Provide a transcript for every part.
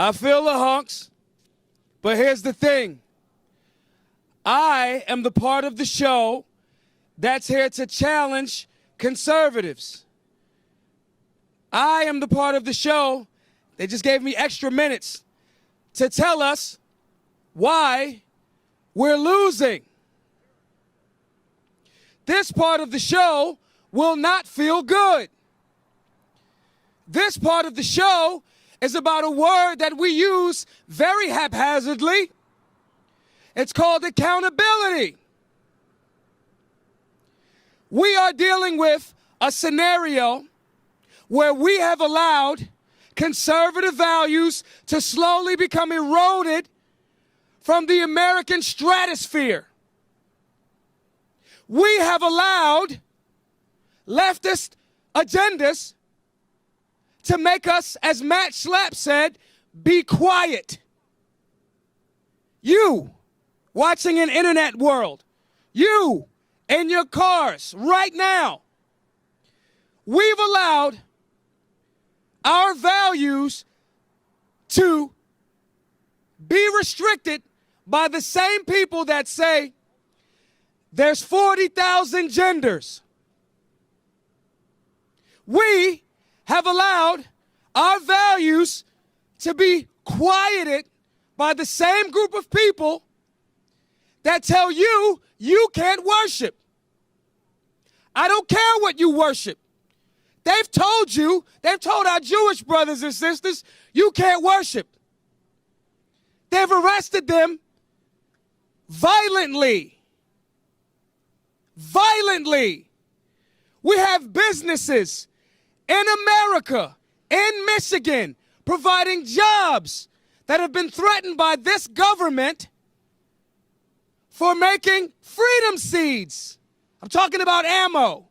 I feel the hunks, but here's the thing. I am the part of the show that's here to challenge conservatives. I am the part of the show, they just gave me extra minutes to tell us why we're losing. This part of the show will not feel good. This part of the show is about a word that we use very haphazardly. It's called accountability. We are dealing with a scenario where we have allowed conservative values to slowly become eroded from the American stratosphere. We have allowed leftist agendas to make us, as Matt Schlapp said, be quiet. You, watching an internet world, you in your cars right now, we've allowed our values to be restricted by the same people that say there's 40,000 genders. We have allowed our values to be quieted by the same group of people that tell you you can't worship. I don't care what you worship. They've told you, they've told our Jewish brothers and sisters, you can't worship. They've arrested them violently. Violently. We have businesses in America, in Michigan, providing jobs that have been threatened by this government for making freedom seeds. I'm talking about ammo.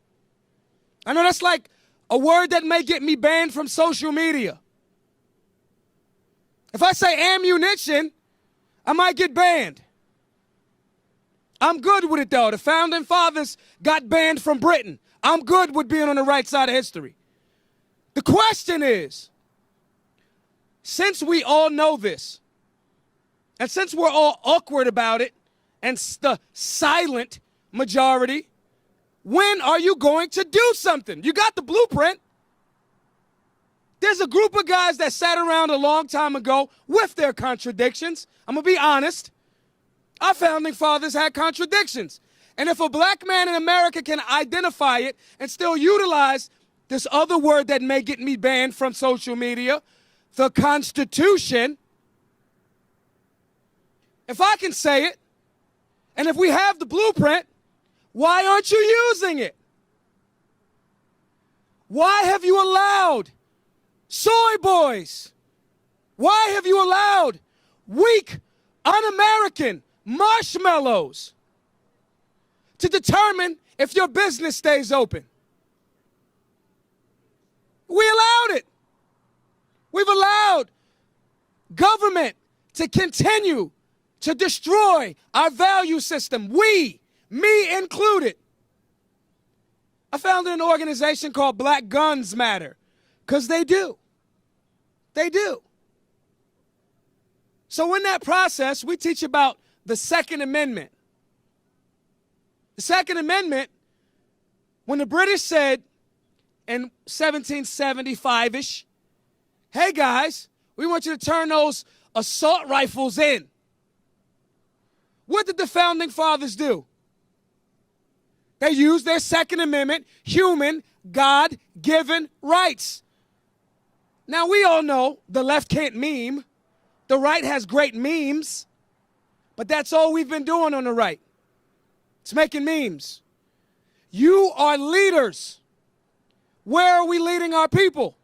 I know that's like a word that may get me banned from social media. If I say ammunition, I might get banned. I'm good with it though. The founding fathers got banned from Britain. I'm good with being on the right side of history. The question is, since we all know this, and since we're all awkward about it, and the silent majority, when are you going to do something? You got the blueprint. There's a group of guys that sat around a long time ago with their contradictions. I'm going to be honest. Our founding fathers had contradictions. And if a black man in America can identify it and still utilize this other word that may get me banned from social media, the Constitution, if I can say it, and if we have the blueprint, why aren't you using it? Why have you allowed soy boys? Why have you allowed weak, un-American marshmallows to determine if your business stays open? We allowed it. We've allowed government to continue to destroy our value system. We, me included. I founded an organization called Black Guns Matter, because they do. They do. So in that process, we teach about the Second Amendment. The Second Amendment, when the British said in 1775-ish, hey guys, we want you to turn those assault rifles in. What did the founding fathers do? They used their Second Amendment, human, God-given rights. Now, we all know the left can't meme. The right has great memes. But that's all we've been doing on the right. It's making memes. You are leaders. Where are we leading our people?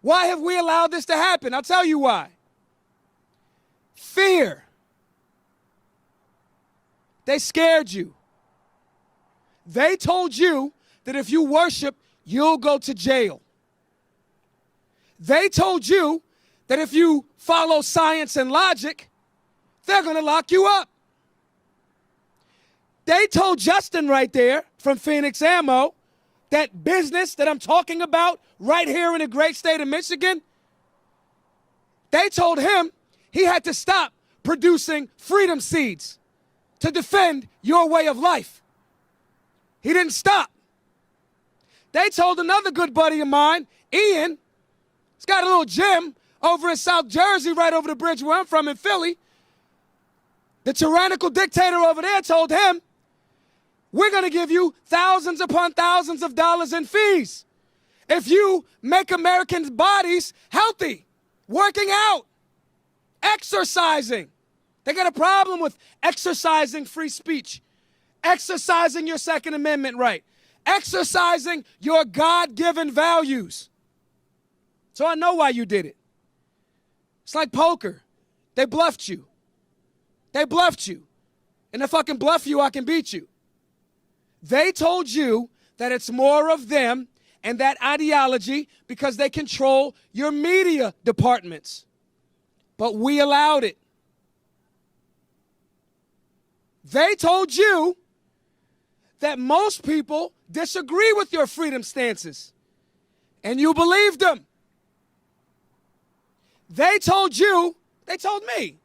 Why have we allowed this to happen? I'll tell you why. Fear. They scared you. They told you that if you worship, you'll go to jail. They told you that if you follow science and logic, they're going to lock you up. They told Justin right there from Phoenix Ammo that business that I'm talking about right here in the great state of Michigan, They told him he had to stop producing freedom seeds to defend your way of life. He didn't stop. They told another good buddy of mine, Ian, he's got a little gym over in South Jersey, right over the bridge where I'm from in Philly. The tyrannical dictator over there told him, we're going to give you thousands upon thousands of dollars in fees if you make Americans' bodies healthy, working out, exercising. They got a problem with exercising free speech, exercising your Second Amendment right, exercising your God-given values. So I know why you did it. It's like poker. They bluffed you. They bluffed you. And if I can bluff you, I can beat you. They told you that it's more of them and that ideology because they control your media departments. But we allowed it. They told you that most people disagree with your freedom stances, and you believed them. They told you, they told me,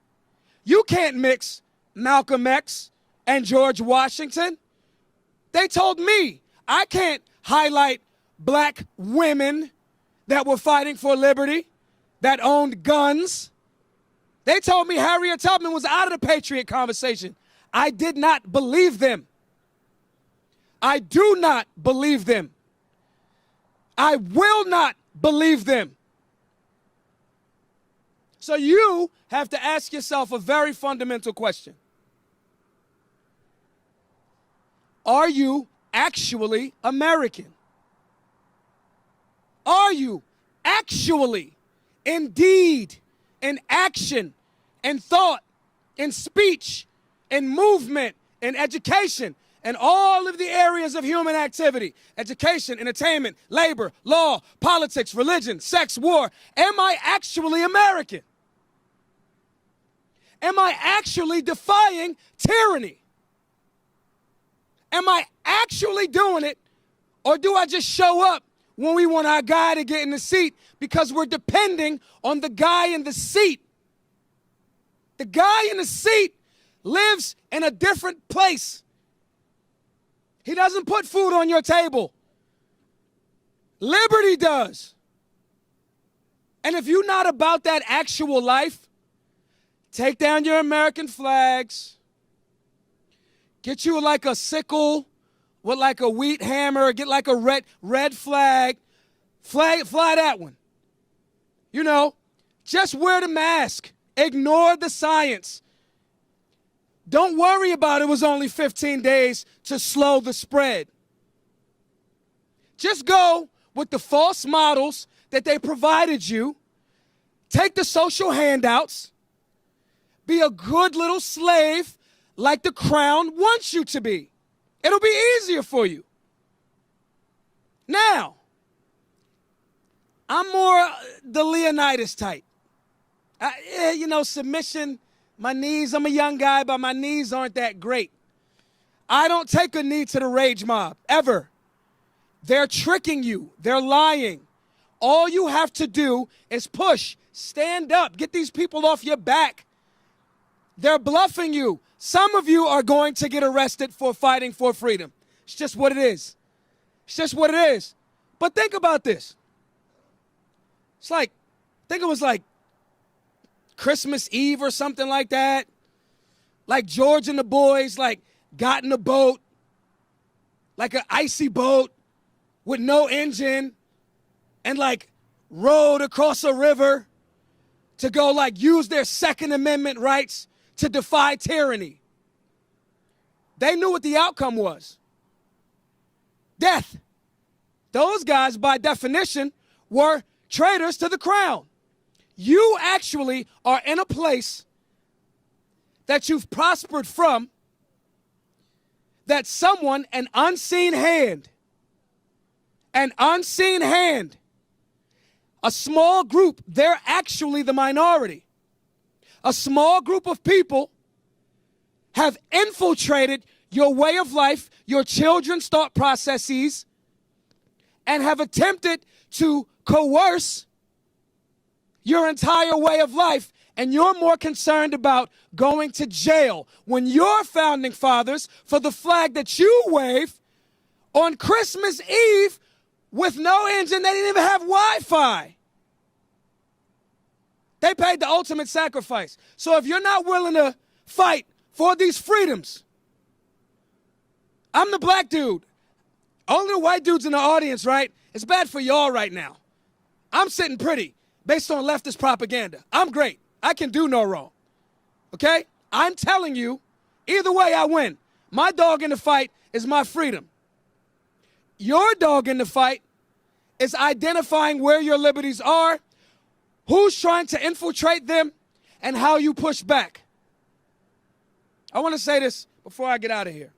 you can't mix Malcolm X and George Washington. They told me I can't highlight black women that were fighting for liberty, that owned guns. They told me Harriet Tubman was out of the patriot conversation. I did not believe them. I do not believe them. I will not believe them. So you have to ask yourself a very fundamental question. Are you actually American? Are you actually, indeed, in action, in thought, in speech, in movement, in education, in all of the areas of human activity, education, entertainment, labor, law, politics, religion, sex, war? Am I actually American? Am I actually defying tyranny? Am I actually doing it, or do I just show up when we want our guy to get in the seat because we're depending on the guy in the seat? The guy in the seat lives in a different place. He doesn't put food on your table. Liberty does. And if you're not about that actual life, take down your American flags. Get you like a sickle with like a wheat hammer. Get like a red flag. Fly that one. You know, just wear the mask. Ignore the science. Don't worry about it was only 15 days to slow the spread. Just go with the false models that they provided you. Take the social handouts. Be a good little slave like the crown wants you to be. It'll be easier for you. Now, I'm more the Leonidas type. Submission, my knees, I'm a young guy, but my knees aren't that great. I don't take a knee to the rage mob, ever. They're tricking you. They're lying. All you have to do is push, stand up, get these people off your back. They're bluffing you. Some of you are going to get arrested for fighting for freedom. It's just what it is. It's just what it is. But think about this. I think it was like Christmas Eve or something like that. Like George and the boys got in a boat, like an icy boat with no engine, and rowed across a river to go use their Second Amendment rights to defy tyranny. They knew what the outcome was. Death. Those guys, by definition, were traitors to the crown. You actually are in a place that you've prospered from, that someone, an unseen hand, a small group, they're actually the minority. A small group of people have infiltrated your way of life, your children's thought processes, and have attempted to coerce your entire way of life, and you're more concerned about going to jail when your founding fathers, for the flag that you wave on Christmas Eve with no engine, they didn't even have Wi-Fi. They paid the ultimate sacrifice. So if you're not willing to fight for these freedoms, I'm the black dude. Only the white dudes in the audience, right? It's bad for y'all right now. I'm sitting pretty based on leftist propaganda. I'm great. I can do no wrong. Okay? I'm telling you, either way I win. My dog in the fight is my freedom. Your dog in the fight is identifying where your liberties are, who's trying to infiltrate them, and how you push back. I want to say this before I get out of here.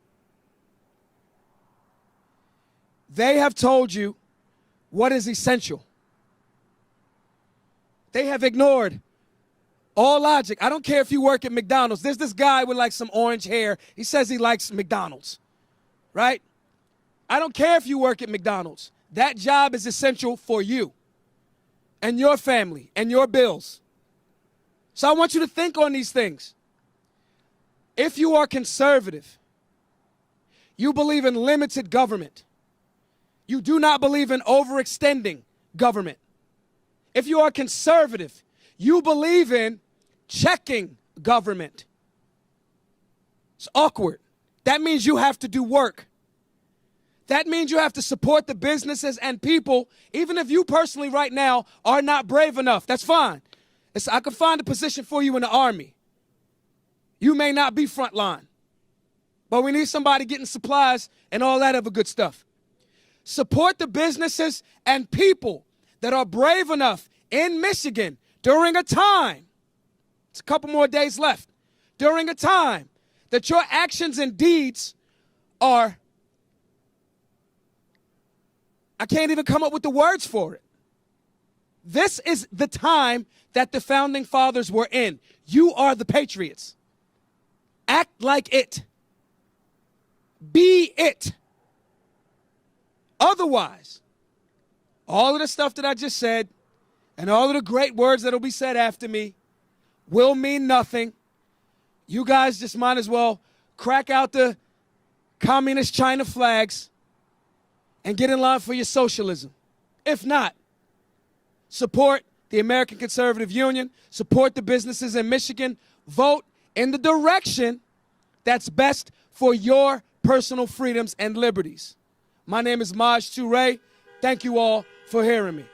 They have told you what is essential. They have ignored all logic. I don't care if you work at McDonald's. There's this guy with like some orange hair. He says he likes McDonald's, right? I don't care if you work at McDonald's. That job is essential for you and your family and your bills. So I want you to think on these things. If you are conservative, you believe in limited government. You do not believe in overextending government. If you are conservative, you believe in checking government. It's awkward. That means you have to do work. That means you have to support the businesses and people, even if you personally right now are not brave enough. That's fine. I could find a position for you in the Army. You may not be frontline, but we need somebody getting supplies and all that other good stuff. Support the businesses and people that are brave enough in Michigan during a time, it's a couple more days left, during a time that your actions and deeds are, I can't even come up with the words for it. This is the time that the founding fathers were in. You are the patriots. Act like it. Be it. Otherwise, all of the stuff that I just said and all of the great words that will be said after me will mean nothing. You guys just might as well crack out the communist China flags and get in line for your socialism. If not, support the American Conservative Union, support the businesses in Michigan, vote in the direction that's best for your personal freedoms and liberties. My name is Toure. Thank you all for hearing me.